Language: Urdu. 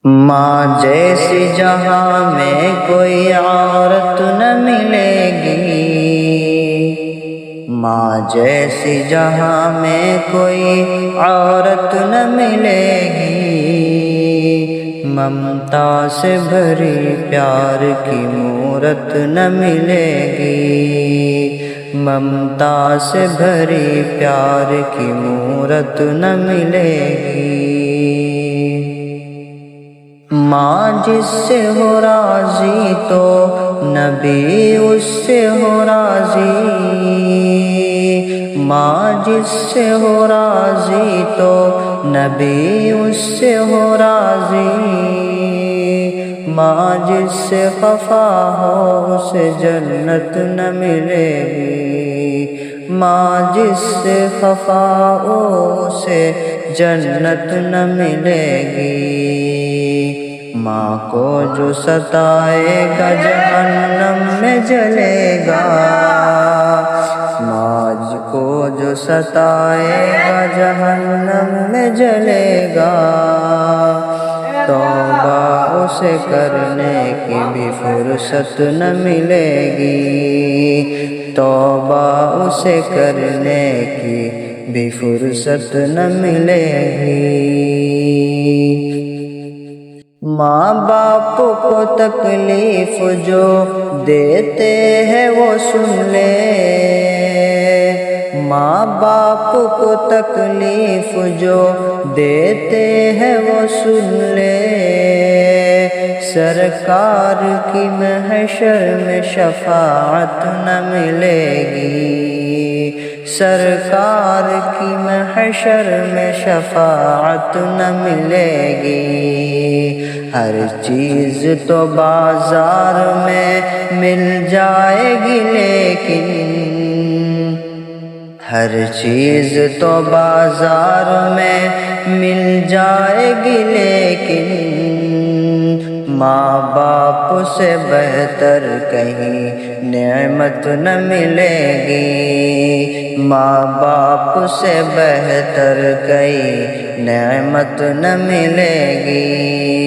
ماں جیسی جہاں میں کوئی عورت نہ ملے گی، ماں جیسی جہاں میں کوئی عورت نہ ملے گی، ممتا سے بھری پیار کی مورت نہ ملے گی، ممتا سے بھری پیار کی مورت نہ ملے گی۔ ماں جس سے ہو راضی تو نبی اس سے ہو راضی، ماں جس سے ہو راضی تو نبی اس سے ہو راضی، ماں جس سے خفا ہو اسے جنت نہ ملے گی، ماں جس سے خفا ہو اسے جنت نہ ملے گی۔ ماں کو جو ستائے گا جہنم میں جلے گا، ماں کو جو ستائے گا جہنم میں جلے گا، توبہ اسے کرنے کی بھی فرصت نہ ملے گی، توبہ اسے کرنے کی بھی فرصت نہ ملے گی۔ ماں باپ کو تکلیف جو دیتے ہیں وہ سن لے، ماں باپ کو تکلیف جو دیتے ہیں وہ سن لے، سرکار کی محشر میں شفاعت نہ ملے گی، سرکار کی محشر میں شفاعت نہ ملے گی۔ ہر چیز تو بازار میں مل جائے گی لیکن، ہر چیز تو بازار میں مل جائے گی لیکن، ماں باپ سے بہتر کہیں نعمت نہ ملے گی، ماں باپ سے بہتر کہیں نعمت نہ ملے گی۔